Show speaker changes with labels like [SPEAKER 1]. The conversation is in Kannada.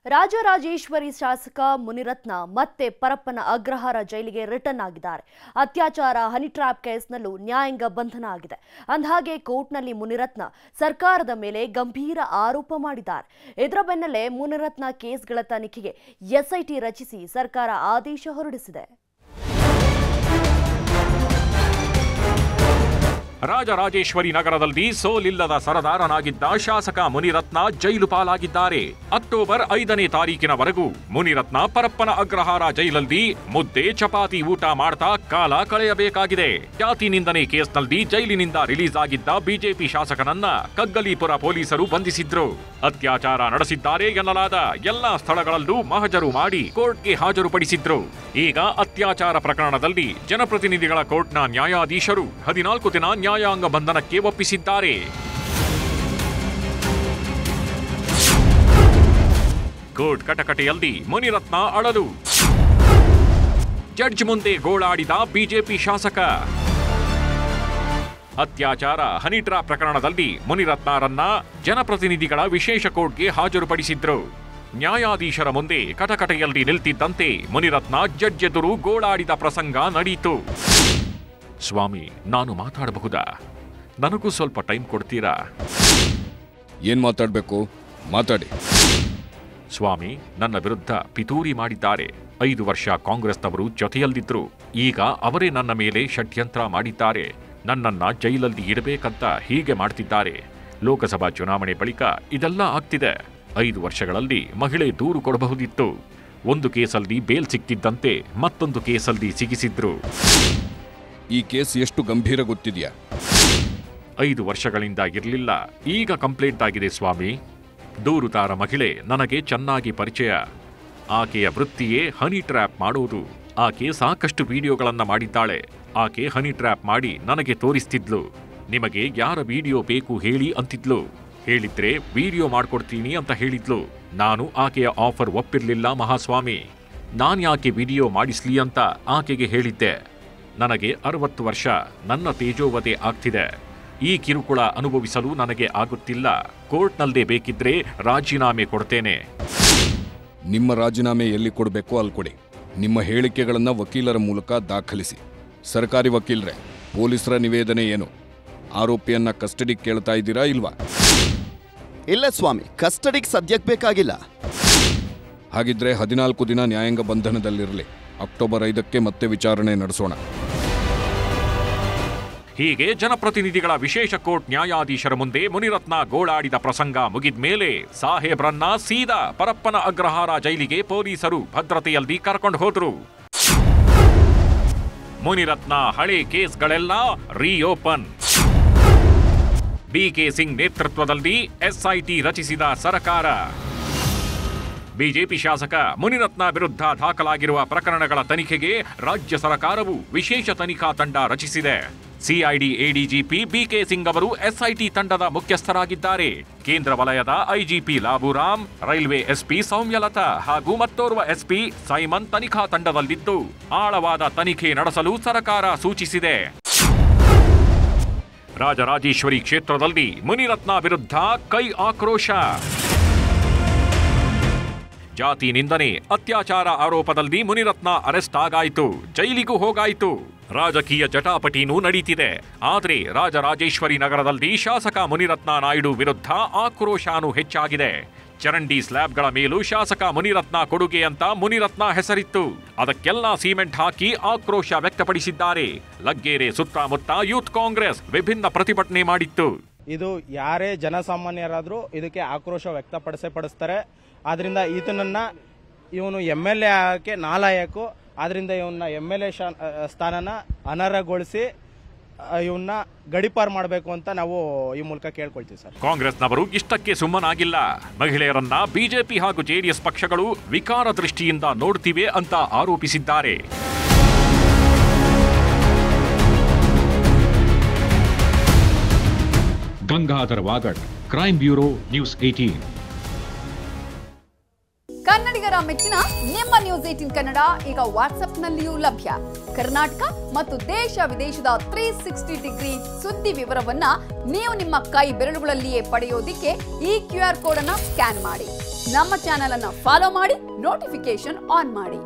[SPEAKER 1] ರಾಜರಾಜೇಶ್ವರಿ ಶಾಸಕ ಮುನಿರತ್ನ ಮತ್ತೆ ಪರಪ್ಪನ ಅಗ್ರಹಾರ ಜೈಲಿಗೆ ರಿಟರ್ನ್ ಆಗಿದ್ದಾರೆ. ಅತ್ಯಾಚಾರ ಹನಿ ಟ್ರ್ಯಾಪ್ ಕೇಸ್ನಲ್ಲೂ ನ್ಯಾಯಾಂಗ ಬಂಧನ ಆಗಿದೆ. ಅಂದಹಾಗೆ ಕೋರ್ಟ್ನಲ್ಲಿ ಮುನಿರತ್ನ ಸರ್ಕಾರದ ಮೇಲೆ ಗಂಭೀರ ಆರೋಪ ಮಾಡಿದ್ದಾರೆ. ಇದರ ಬೆನ್ನಲ್ಲೇ ಮುನಿರತ್ನ ಕೇಸ್ಗಳ ತನಿಖೆಗೆ ಎಸ್ಐಟಿ ರಚಿಸಿ ಸರ್ಕಾರ ಆದೇಶ ಹೊರಡಿಸಿದೆ.
[SPEAKER 2] ರಾಜರಾಜೇಶ್ವರಿ ನಗರದಲ್ಲಿ ಸೋಲಿಲ್ಲದ ಸರದಾರನಾಗಿದ್ದ ಶಾಸಕ ಮುನಿರತ್ನ ಜೈಲು ಪಾಲಾಗಿದ್ದಾರೆ. ಅಕ್ಟೋಬರ್ 5ನೇ ತಾರೀಕಿನವರೆಗೂ ಮುನಿರತ್ನ ಪರಪ್ಪನ ಅಗ್ರಹಾರ ಜೈಲಲ್ಲಿ ಮುದ್ದೆ ಚಪಾತಿ ಊಟ ಮಾಡ್ತಾ ಕಾಲ ಕಳೆಯಬೇಕಾಗಿದೆ. ಜಾತಿ ನಿಂದನೆ ಕೇಸ್ನಲ್ಲಿ ಜೈಲಿನಿಂದ ರಿಲೀಸ್ ಆಗಿದ್ದ ಬಿಜೆಪಿ ಶಾಸಕನನ್ನ ಕಗ್ಗಲೀಪುರ ಪೊಲೀಸರು ಬಂಧಿಸಿದ್ರು. ಅತ್ಯಾಚಾರ ನಡೆಸಿದ್ದಾರೆ ಎನ್ನಲಾದ ಎಲ್ಲಾ ಸ್ಥಳಗಳಲ್ಲೂ ಮಹಜರು ಮಾಡಿ ಕೋರ್ಟ್ಗೆ ಹಾಜರುಪಡಿಸಿದ್ರು. ಈಗ ಅತ್ಯಾಚಾರ ಪ್ರಕರಣದಲ್ಲಿ ಜನಪ್ರತಿನಿಧಿಗಳ ಕೋರ್ಟ್ನ ನ್ಯಾಯಾಧೀಶರು 14 ದಿನ ನ್ಯಾಯಾಂಗ ಬಂಧನಕ್ಕೆ ಒಪ್ಪಿಸಿದ್ದಾರೆ. ಕೋರ್ಟ್ ಕಟಕಟೆಯಲ್ಲಿ ಮುನಿರತ್ನ ಅಳಲು, ಜಡ್ಜ್ ಮುಂದೆ ಗೋಳಾಡಿದ ಬಿಜೆಪಿ ಶಾಸಕ. ಅತ್ಯಾಚಾರ ಹನಿ ಟ್ರ್ಯಾಪ್ ಪ್ರಕರಣದಲ್ಲಿ ಮುನಿರತ್ನರನ್ನ ಜನಪ್ರತಿನಿಧಿಗಳ ವಿಶೇಷ ಕೋರ್ಟ್ಗೆ ಹಾಜರುಪಡಿಸಿದ್ರು. ನ್ಯಾಯಾಧೀಶರ ಮುಂದೆ ಕಟಕಟೆಯಲ್ಲಿ ನಿಲ್ತಿದ್ದಂತೆ ಮುನಿರತ್ನ ಜಡ್ಜ್ ಎದುರು ಗೋಳಾಡಿದ ಪ್ರಸಂಗ ನಡೆಯಿತು. ಸ್ವಾಮಿ, ನಾನು ಮಾತಾಡಬಹುದಾ? ನನಗೂ ಸ್ವಲ್ಪ ಟೈಮ್ ಕೊಡ್ತೀರಾ?
[SPEAKER 3] ಏನ್ ಮಾತಾಡಬೇಕು? ಮಾತಾಡಿ.
[SPEAKER 2] ಸ್ವಾಮಿ, ನನ್ನ ವಿರುದ್ಧ ಪಿತೂರಿ ಮಾಡಿದ್ದಾರೆ. 5 ವರ್ಷ ಕಾಂಗ್ರೆಸ್ನವರು ಜೊತೆಯಲ್ಲಿದ್ರು. ಈಗ ಅವರೇ ನನ್ನ ಮೇಲೆ ಷಡ್ಯಂತ್ರ ಮಾಡಿದ್ದಾರೆ. ನನ್ನನ್ನ ಜೈಲಲ್ಲಿ ಇಡಬೇಕಂತ ಹೀಗೆ ಮಾಡ್ತಿದ್ದಾರೆ. ಲೋಕಸಭಾ ಚುನಾವಣೆ ಬಳಿಕ ಇದೆಲ್ಲ ಆಗ್ತಿದೆ. 5 ವರ್ಷಗಳಲ್ಲಿ ಮಹಿಳೆ ದೂರು ಕೊಡಬಹುದಿತ್ತು. ಒಂದು ಕೇಸಲ್ಲಿ ಬೇಲ್ ಸಿಕ್ತಿದ್ದಂತೆ ಮತ್ತೊಂದು ಕೇಸಲ್ಲಿ ಸಿಗಿಸಿದ್ರು.
[SPEAKER 3] ಈ ಕೇಸ್ ಎಷ್ಟು ಗಂಭೀರ ಗೊತ್ತಿದೆಯಾ?
[SPEAKER 2] 5 ವರ್ಷಗಳಿಂದ ಇರಲಿಲ್ಲ, ಈಗ ಕಂಪ್ಲೇಂಟ್ ಆಗಿದೆ ಸ್ವಾಮಿ. ದೂರುದಾರ ಮಹಿಳೆ ನನಗೆ ಚೆನ್ನಾಗಿ ಪರಿಚಯ. ಆಕೆಯ ವೃತ್ತಿಯೇ ಹನಿ ಟ್ರ್ಯಾಪ್ ಮಾಡೋದು. ಆಕೆ ಸಾಕಷ್ಟು ವಿಡಿಯೋಗಳನ್ನ ಮಾಡಿದ್ದಾಳೆ. ಆಕೆ ಹನಿ ಟ್ರ್ಯಾಪ್ ಮಾಡಿ ನನಗೆ ತೋರಿಸ್ತಿದ್ಲು. ನಿಮಗೆ ಯಾರ ವಿಡಿಯೋ ಬೇಕು ಹೇಳಿ ಅಂತಿದ್ಲು. ಹೇಳಿದ್ರೆ ವಿಡಿಯೋ ಮಾಡ್ಕೊಡ್ತೀನಿ ಅಂತ ಹೇಳಿದ್ಲು. ನಾನು ಆಕೆಯ ಆಫರ್ ಒಪ್ಪಿರ್ಲಿಲ್ಲ ಮಹಾಸ್ವಾಮಿ. ನಾನ್ಯಾಕೆ ವಿಡಿಯೋ ಮಾಡಿಸ್ಲಿ ಅಂತ ಆಕೆಗೆ ಹೇಳಿದ್ದೆ. ನನಗೆ 60 ವರ್ಷ, ನನ್ನ ತೇಜೋವಧೆ ಆಗ್ತಿದೆ. ಈ ಕಿರುಕುಳ ಅನುಭವಿಸಲು ನನಗೆ ಆಗುತ್ತಿಲ್ಲ. ಕೋರ್ಟ್ನಲ್ಲೇ ಬೇಕಿದ್ರೆ ರಾಜೀನಾಮೆ ಕೊಡ್ತೇನೆ.
[SPEAKER 3] ನಿಮ್ಮ ರಾಜೀನಾಮೆ ಎಲ್ಲಿ ಕೊಡಬೇಕೋ ಅಲ್ಲಿ ಕೊಡಿ. ನಿಮ್ಮ ಹೇಳಿಕೆಗಳನ್ನು ವಕೀಲರ ಮೂಲಕ ದಾಖಲಿಸಿ. ಸರ್ಕಾರಿ ವಕೀಲರೇ, ಪೊಲೀಸರ ನಿವೇದನೆ ಏನು? ಆರೋಪಿಯನ್ನ ಕಸ್ಟಡಿಗೆ ಕೇಳ್ತಾ ಇದ್ದೀರಾ ಇಲ್ವಾ?
[SPEAKER 4] ಇಲ್ಲ ಸ್ವಾಮಿ, ಕಸ್ಟಡಿಗೆ ಸದ್ಯಕ್ಕೆ ಬೇಕಾಗಿಲ್ಲ.
[SPEAKER 3] ಹಾಗಿದ್ರೆ 14 ದಿನ ನ್ಯಾಯಾಂಗ ಬಂಧನದಲ್ಲಿರಲಿ. ಅಕ್ಟೋಬರ್ 5ಕ್ಕೆ ಮತ್ತೆ ವಿಚಾರಣೆ ನಡೆಸೋಣ.
[SPEAKER 2] ಹೀಗೆ ಜನಪ್ರತಿನಿಧಿಗಳ ವಿಶೇಷ ಕೋರ್ಟ್ ನ್ಯಾಯಾಧೀಶರ ಮುಂದೆ ಮುನಿರತ್ನ ಗೋಳಾಡಿದ ಪ್ರಸಂಗ ಮುಗಿದ ಮೇಲೆ ಸಾಹೇಬ್ರನ್ನ ಸೀದಾ ಪರಪ್ಪನ ಅಗ್ರಹಾರ ಜೈಲಿಗೆ ಪೊಲೀಸರು ಭದ್ರತೆಯಲ್ಲಿ ಕರ್ಕೊಂಡು ಹೋದ್ರು. ಮುನಿರತ್ನ ಹಳೆ ಕೇಸ್ಗಳೆಲ್ಲ ರೀಓಪನ್. ಬಿಕೆ ಸಿಂಗ್ ನೇತೃತ್ವದಲ್ಲಿ ಎಸ್ಐಟಿ ರಚಿಸಿದ ಸರ್ಕಾರ. ಬಿಜೆಪಿ ಶಾಸಕ ಮುನಿರತ್ನ ವಿರುದ್ಧ ದಾಖಲಾಗಿರುವ ಪ್ರಕರಣಗಳ ತನಿಖೆಗೆ ರಾಜ್ಯ ಸರ್ಕಾರವು ವಿಶೇಷ ತನಿಖಾ ತಂಡ ರಚಿಸಿದೆ. ಸಿಐಡಿ ಎಡಿಜಿಪಿ ಬಿಕೆ ಸಿಂಗ್ ಅವರು ಎಸ್ಐಟಿ ತಂಡದ ಮುಖ್ಯಸ್ಥರಾಗಿದ್ದಾರೆ. ಕೇಂದ್ರ ವಲಯದ IGP Labhu Ram, railway SP Soumyalatha ಹಾಗೂ ಮತ್ತೋರ್ವ ಎಸ್ಪಿ ಸೈಮನ್ ತನಿಖಾ ತಂಡದಲ್ಲಿದ್ದು ಆಳವಾದ ತನಿಖೆ ನಡೆಸಲು ಸರ್ಕಾರ ಸೂಚಿಸಿದೆ. ರಾಜರಾಜೇಶ್ವರಿ ಕ್ಷೇತ್ರದಲ್ಲಿ ಮುನಿರತ್ನ ವಿರುದ್ಧ ಕೈ ಆಕ್ರೋಶ. ಜಾತಿ ನಿಂದನೆ, ಅತ್ಯಾಚಾರ ಆರೋಪದಲ್ಲಿ ಮುನಿರತ್ನ ಅರೆಸ್ಟ್ ಆಗಾಯಿತು, ಜೈಲಿಗೂ ಹೋಗಾಯಿತು. ರಾಜಕೀಯ ಜಟಾಪಟಿನೂ ನಡೀತಿದೆ. ಆದರೆ ರಾಜರಾಜೇಶ್ವರಿ ನಗರದಲ್ಲಿ ಶಾಸಕ ಮುನಿರತ್ನ ನಾಯ್ಡು ವಿರುದ್ಧ ಆಕ್ರೋಶನೂ ಹೆಚ್ಚಾಗಿದೆ. ಚರಂಡಿ ಸ್ಲ್ಯಾಬ್ಗಳ ಮೇಲೂ ಶಾಸಕ ಮುನಿರತ್ನ ಕೊಡುಗೆ ಅಂತ ಮುನಿರತ್ನ ಹೆಸರಿತ್ತು. ಅದಕ್ಕೆಲ್ಲ ಸಿಮೆಂಟ್ ಹಾಕಿ ಆಕ್ರೋಶ ವ್ಯಕ್ತಪಡಿಸಿದ್ದಾರೆ. ಲಗ್ಗೆರೆ ಸುತ್ತಮುತ್ತ ಯೂತ್ ಕಾಂಗ್ರೆಸ್ ವಿಭಿನ್ನ ಪ್ರತಿಭಟನೆ ಮಾಡಿತ್ತು.
[SPEAKER 5] ಇದು ಯಾರೇ ಜನಸಾಮಾನ್ಯರಾದ್ರೂ ಇದಕ್ಕೆ ಆಕ್ರೋಶ ವ್ಯಕ್ತಪಡಿಸ್ತಾರೆ. ಆದ್ರಿಂದ ಇವನು MLA ಆಗಕ್ಕೆ ನಾಲಾಯಕು. ಆದ್ರಿಂದ ಇವನ್ನ MLA ಸ್ಥಾನನ ಅನರ್ಹಗೊಳಿಸಿ ಇವನ್ನ ಗಡಿಪಾರು ಮಾಡಬೇಕು ಅಂತ ನಾವು ಈ ಮೂಲಕ ಕೇಳ್ಕೊಳ್ತೀವಿ ಸರ್.
[SPEAKER 2] ಕಾಂಗ್ರೆಸ್ನವರು ಇಷ್ಟಕ್ಕೆ ಸುಮ್ಮನಾಗಿಲ್ಲ. ಮಹಿಳೆಯರನ್ನ ಬಿಜೆಪಿ ಹಾಗೂ ಜೆಡಿಎಸ್ ಪಕ್ಷಗಳು ವಿಕಾರ ದೃಷ್ಟಿಯಿಂದ ನೋಡ್ತಿವೆ ಅಂತ ಆರೋಪಿಸಿದ್ದಾರೆ. Gangadhar Vagad, crime bureau, news 18.
[SPEAKER 6] ಕನ್ನಡಿಗರ ಮೆಚ್ಚಿನ ನಿಮ್ಮ ನ್ಯೂಸ್ 18 ಕನ್ನಡ ಈಗ ವಾಟ್ಸ್ಆಪ್ನಲ್ಲಿಯೂ ಲಭ್ಯ. ಕರ್ನಾಟಕ ಮತ್ತು ದೇಶ ವಿದೇಶದ 360 ಡಿಗ್ರಿ ಸುದ್ದಿ ವಿವರವನ್ನ ನೀವು ನಿಮ್ಮ ಕೈ ಬೆರಳುಗಳಲ್ಲಿಯೇ ಪಡೆಯೋದಿಕ್ಕೆ ಈ QR ಕೋಡ್ ಅನ್ನು ಸ್ಕ್ಯಾನ್ ಮಾಡಿ. ನಮ್ಮ ಚಾನೆಲ್ ಅನ್ನ ಫಾಲೋ ಮಾಡಿ, ನೋಟಿಫಿಕೇಶನ್ ಆನ್ ಮಾಡಿ.